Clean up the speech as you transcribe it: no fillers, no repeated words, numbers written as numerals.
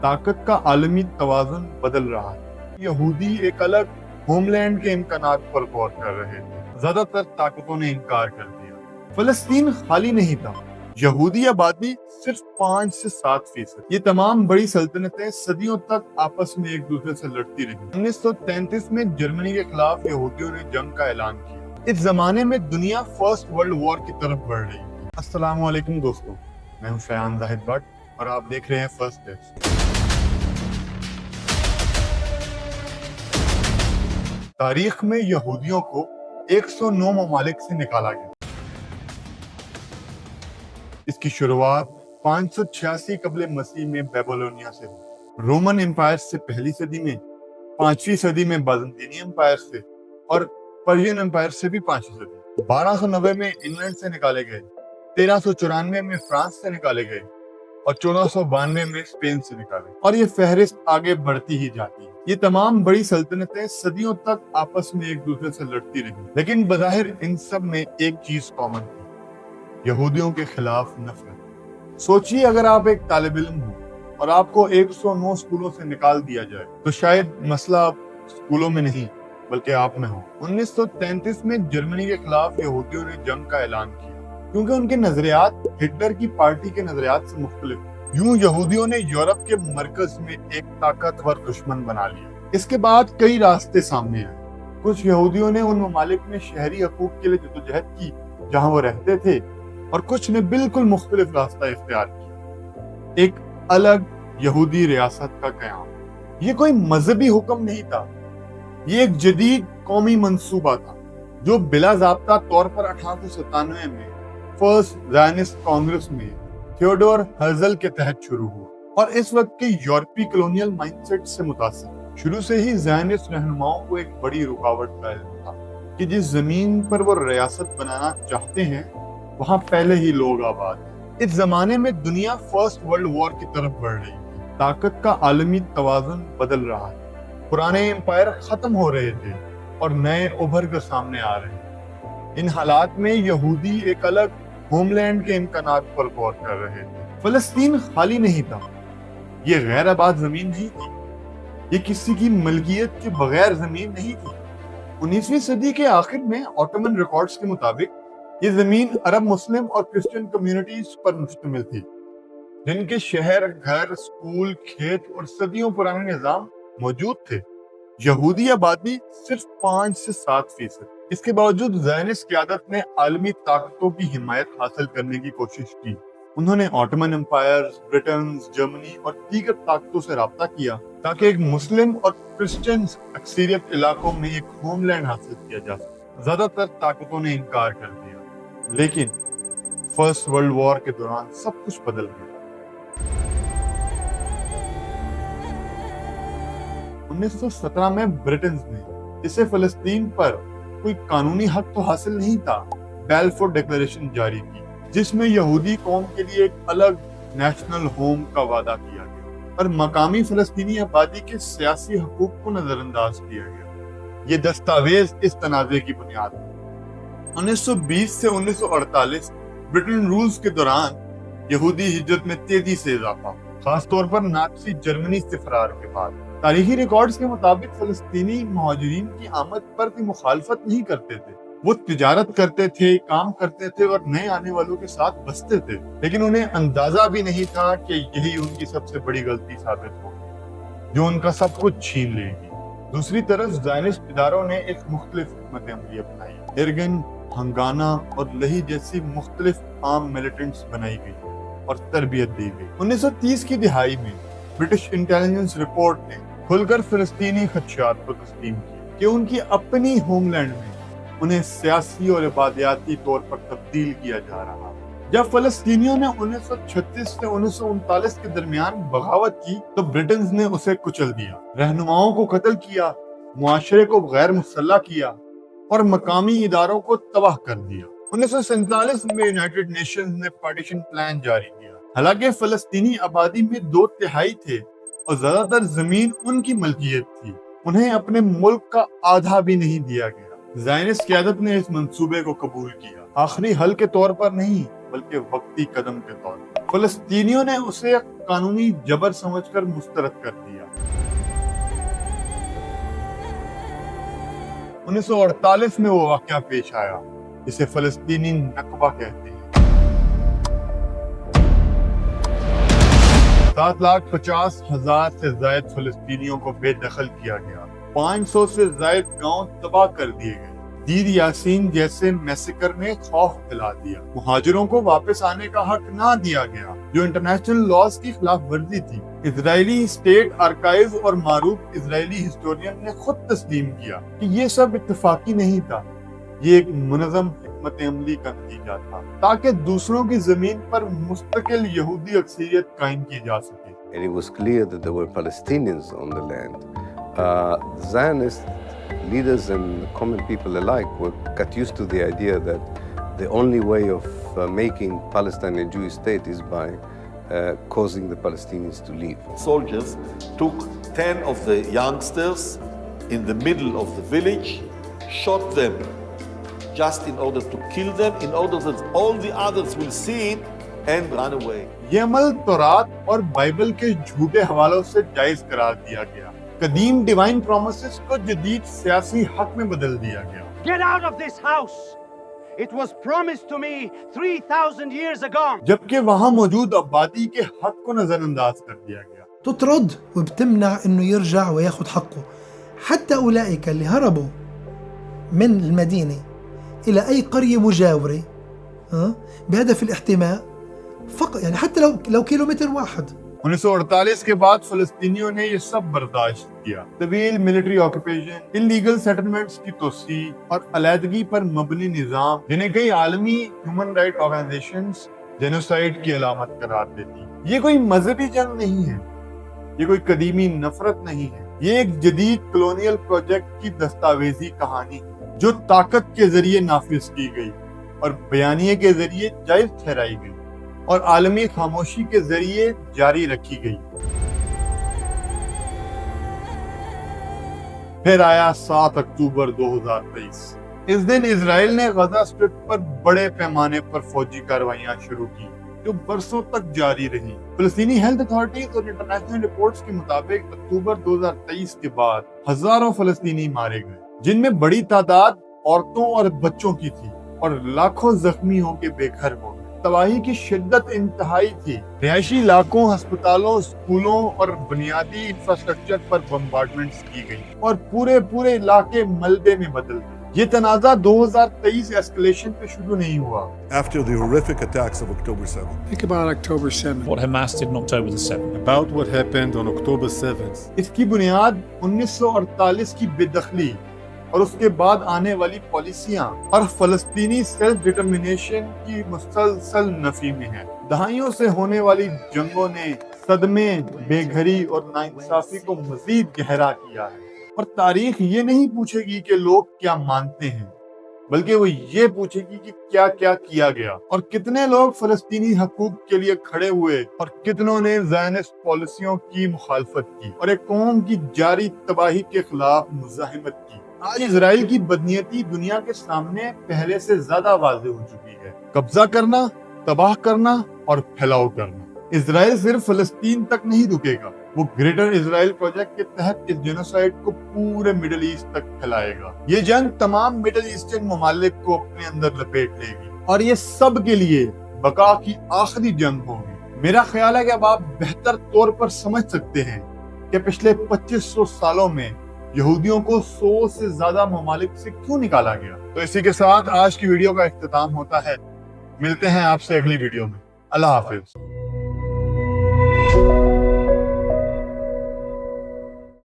طاقت کا عالمی توازن بدل رہا ہے۔ یہودی ایک الگ ہوم لینڈ کے امکانات پر غور کر رہے تھے۔ زیادہ تر طاقتوں نے انکار کر دیا۔ فلسطین خالی نہیں تھا۔ یہودی آبادی صرف 5 سے 7%۔ یہ تمام بڑی سلطنتیں صدیوں تک آپس میں ایک دوسرے سے لڑتی رہی۔ 1933 میں جرمنی کے خلاف یہودیوں نے جنگ کا اعلان کیا۔ اس زمانے میں دنیا فرسٹ ورلڈ وار کی طرف بڑھ رہی تھی۔ السلام علیکم دوستو، میں ہوں فیان زاہد بٹ اور آپ دیکھ رہے ہیں فرسٹ ڈیسک۔ تاریخ میں یہودیوں کو 109 ممالک سے نکالا گیا۔ اس کی شروعات 586 قبل مسیح میں بیبلونیا سے ہوئی۔ رومن امپائر سے پہلی صدی میں، 5ویں صدی میں بازنطینی امپائر سے اور پرشین امپائر سے بھی 5ویں صدی۔ 1290 میں انگلینڈ سے نکالے گئے، 1394 میں فرانس سے نکالے گئے اور 1492 میں اسپین سے نکالے، اور یہ فہرست آگے بڑھتی ہی جاتی ہے۔ یہ تمام بڑی سلطنتیں صدیوں تک آپس میں ایک دوسرے سے لڑتی رہی، لیکن بظاہر ان سب میں ایک چیز کامن تھی: یہودیوں کے خلاف نفرت۔ سوچئے اگر آپ ایک طالب علم ہو اور آپ کو 109 اسکولوں سے نکال دیا جائے تو شاید مسئلہ اسکولوں میں نہیں بلکہ آپ میں ہو۔ 1933 میں جرمنی کے خلاف یہودیوں نے جنگ کا اعلان کیا کیونکہ ان کے نظریات ہٹلر کی پارٹی کے نظریات سے مختلف۔ یوں یہودیوں نے یورپ کے مرکز میں ایک طاقتور دشمن بنا لیا۔ اس کے بعد کئی راستے سامنے آئے۔ کچھ یہودیوں نے ان ممالک میں شہری حقوق کے لیے جدوجہد کی جہاں وہ رہتے تھے، اور کچھ نے بالکل مختلف راستہ اختیار کیا: ایک الگ یہودی ریاست کا قیام۔ یہ کوئی مذہبی حکم نہیں تھا، یہ ایک جدید قومی منصوبہ تھا جو بلا ضابطہ طور پر 1897 میں فرسٹ زائنسٹ کانگریس میں تھیوڈور ہرزل کے تحت شروع ہوا، اور اس وقت کے یورپی کلونیل مائنڈ سیٹ سے متاثر۔ شروع سے ہی زائنسٹ رہنماؤں کو ایک بڑی رکاوٹ کا علم تھا کہ جس زمین پر وہ ریاست بنانا چاہتے ہیں وہاں پہلے ہی لوگ آباد ہیں۔ اس زمانے میں دنیا فرسٹ ورلڈ وار کی طرف بڑھ رہی تھی۔ طاقت کا عالمی توازن بدل رہا ہے۔ پرانے امپائر ختم ہو رہے تھے اور نئے ابھر کر سامنے آ رہے ہیں۔ ان حالات میں یہودی ایک الگ ہوم لینڈ کے امکانات پر غور کر رہے تھے۔ فلسطین خالی نہیں تھا، یہ غیر آباد زمین نہیں تھی، یہ کسی کی ملکیت کے بغیر زمین نہیں تھی۔ 19ویں صدی کے آخر میں آٹومن ریکارڈز کے مطابق یہ زمین عرب مسلم اور کرسچن کمیونٹیز پر مشتمل تھی، جن کے شہر، گھر، سکول، کھیت اور صدیوں پرانے نظام موجود تھے۔ یہودی آبادی صرف 5 سے 7%۔ اس کے باوجود زائنسٹ قیادت نے عالمی طاقتوں کی حمایت حاصل کرنے کی کوشش کی۔ انہوں نے آٹومن امپائر، برٹن، جرمنی اور دیگر طاقتوں سے رابطہ کیا تاکہ ایک مسلم اور کرسچن اکثریت علاقوں میں ایک ہوم لینڈ حاصل کیا جا سکے۔ زیادہ تر طاقتوں نے انکار کر دیا، لیکن فرسٹ ورلڈ وار کے دوران سب کچھ بدل گیا۔ 1917 میں برٹنز نے، جسے فلسطین پر کوئی قانونی حق تو حاصل نہیں تھا، بیلفور ڈکلیریشن جاری کی، جس میں یہودی قوم کے لیے ایک الگ نیشنل ہوم کا وعدہ کیا گیا اور مقامی فلسطینی آبادی کے سیاسی حقوق کو نظر انداز کیا گیا۔ یہ دستاویز اس تنازع کی بنیاد ہے۔ 1920 سے 1948 برٹن رولز کے دوران یہودی ہجرت میں تیزی سے اضافہ، خاص طور پر نازی جرمنی سے فرار کے بعد۔ تاریخی ریکارڈز کے مطابق فلسطینی مہاجرین کی آمد پر بھی مخالفت نہیں کرتے تھے۔ وہ تجارت کرتے تھے، کام کرتے تھے اور نئے آنے والوں کے ساتھ بستے تھے، لیکن انہیں اندازہ بھی نہیں تھا کہ یہی ان کی سب سے بڑی غلطی ثابت ہوگی جو ان کا سب کچھ چھین لے گی۔ دوسری طرف زائنسٹ اداروں نے ایک مختلف حکمت عملی اپنائی۔ ارگن، ہنگانا اور لہی جیسی مختلف عام ملیٹنٹس بنائی گئی اور تربیت دی گئی۔ 1930 کی دہائی میں برٹش انٹیلیجنس رپورٹ نے کھل کر فلسطینی خدشات کو تسلیم کیا کہ ان کی اپنی ہوم لینڈ میں انہیں سیاسی اور عبادیاتی طور پر تبدیل کیا جا رہا ہے۔ جب فلسطینیوں نے 1936 سے 1939 کے درمیان بغاوت کی تو برٹنز نے اسے کچل دیا، رہنماؤں کو قتل کیا، معاشرے کو غیر مسلح کیا اور مقامی اداروں کو تباہ کر دیا۔ 1947 میں یونائیٹڈ نیشنز نے پارٹیشن پلان جاری کیا۔ حالانکہ فلسطینی آبادی میں 2/3 تھے اور زیادہ تر زمین ان کی ملکیت تھی، انہیں اپنے ملک کا آدھا بھی نہیں دیا گیا۔ زائنسٹ قیادت نے اس منصوبے کو قبول کیا، آخری حل کے طور پر نہیں بلکہ وقتی قدم کے طور پر۔ فلسطینیوں نے اسے قانونی جبر سمجھ کر مسترد کر دیا۔ 1948 میں وہ واقعہ پیش آیا جسے فلسطینی نکبہ کہتے ہیں۔ 7,50,000 سے زائد فلسطینیوں کو بے دخل کیا گیا، 500 سے زائد گاؤں تباہ کر دیے گئے۔ دیر یاسین جیسے میسیکر نے خوف پھیلا دیا، مہاجروں کو واپس آنے کا حق نہ دیا گیا جو انٹرنیشنل لاز کی خلاف ورزی تھی۔ اسرائیلی اسٹیٹ آرکائیو اور معروف اسرائیلی ہسٹورین نے خود تسلیم کیا کہ یہ سب اتفاقی نہیں تھا، یہ ایک منظم حکمت عملی کا نتیجہ تھا تاکہ دوسروں کی زمین پر مستقل یہودی اکثریت قائم کی جا سکے۔ And it was clear that there were Palestinians on the land. Zionist leaders and common people alike got used to the idea that the only way of making Palestine a Jewish state is by causing the Palestinians to leave. Soldiers took 10 of the youngsters in the middle of the village, shot them just in order to kill them, in order that all the others will see it and run away. یہ عمل تورات اور Bible کے جھوٹے حوالوں سے جائز قرار دیا گیا، قدیم ڈیوائن پرومسز کو جدید سیاسی حق میں بدل دیا گیا۔ Get out of this house. It was promised to me 3,000 years ago. جبکہ وہاں موجود آبادی کے حق کو نظر انداز کر دیا گیا۔ تطرد وبتمنع انه يرجع وياخذ حقه. حتى اولئك اللي هربوا من المدينة الى اي قرية مجاورة بهدف الاحتماء فقط، يعني حتى لو کلومیٹر واحد۔ 1948 کے بعد فلسطینیوں نے یہ سب برداشت کیا، طویل ملٹری آکوپیشن، انلیگل سیٹلمنٹس کی توسیع اور علیحدگی پر مبنی نظام جنہیں کئی عالمی ہیومن رائٹ آرگنائزیشنز جینوسائیڈ کی علامت قرار دیتی۔ یہ کوئی مذہبی جنگ نہیں ہے، یہ کوئی قدیمی نفرت نہیں ہے، یہ ایک جدید کلونیل پروجیکٹ کی دستاویزی کہانی جو طاقت کے ذریعے نافذ کی گئی اور بیانیے کے ذریعے جائز ٹھہرائی گئی اور عالمی خاموشی کے ذریعے جاری رکھی گئی۔ پھر آیا 7 اکتوبر 2023۔ اس دن اسرائیل نے غزہ اسٹرپ پر بڑے پیمانے پر فوجی کارروائیاں شروع کی جو برسوں تک جاری رہی۔ فلسطینی ہیلتھ اتھارٹیز اور انٹرنیشنل رپورٹس کے مطابق اکتوبر 2023 کے بعد ہزاروں فلسطینی مارے گئے، جن میں بڑی تعداد عورتوں اور بچوں کی تھی، اور لاکھوں زخمی ہو کے بے گھر ہو گئے۔ تباہی کی شدت انتہائی تھی، رہائشی علاقوں، ہسپتالوں، اسکولوں اور بنیادی انفراسٹرکچر پر بمبارڈمنٹس کی گئی اور پورے علاقے ملبے میں بدل گئے۔ یہ تنازع 2023 ایسکلیشن پہ شروع نہیں ہوا۔ After the horrific attacks of October 7th. Think about October 7th. What Hamas did on October the 7th. About what happened on October 7th. اس کی بنیاد 1948 کی بے دخلی اور اس کے بعد آنے والی پالیسیاں اور فلسطینی سیلف ڈٹرمنیشن کی مسلسل نفی میں ہے۔ دہائیوں سے ہونے والی جنگوں نے صدمے، بے گھری اور ناانصافی کو مزید گہرا کیا ہے، اور تاریخ یہ نہیں پوچھے گی کہ لوگ کیا مانتے ہیں، بلکہ وہ یہ پوچھے گی کہ کیا کیا کیا گیا، اور کتنے لوگ فلسطینی حقوق کے لیے کھڑے ہوئے اور کتنوں نے زائنسٹ پالیسیوں کی مخالفت کی اور ایک قوم کی جاری تباہی کے خلاف مزاحمت کی۔ آج اسرائیل کی بدنیتی دنیا کے سامنے پہلے سے زیادہ واضح ہو چکی ہے۔ قبضہ کرنا، تباہ کرنا اور پھیلاؤ کرنا۔ اسرائیل صرف فلسطین تک نہیں رکے گا، وہ گریٹر اسرائیل پروجیکٹ کے تحت اس جینوسائیڈ کو پورے مڈل ایسٹ تک پھیلائے گا۔ یہ جنگ تمام مڈل ایسٹرن ممالک کو اپنے اندر لپیٹ لے گی اور یہ سب کے لیے بقا کی آخری جنگ ہوگی۔ میرا خیال ہے کہ اب آپ بہتر طور پر سمجھ سکتے ہیں کہ پچھلے 2500 سالوں میں یہودیوں کو 100 سے زیادہ ممالک سے کیوں نکالا گیا۔ تو اسی کے ساتھ آج کی ویڈیو کا اختتام ہوتا ہے۔ ملتے ہیں آپ سے اگلی ویڈیو میں۔ اللہ حافظ۔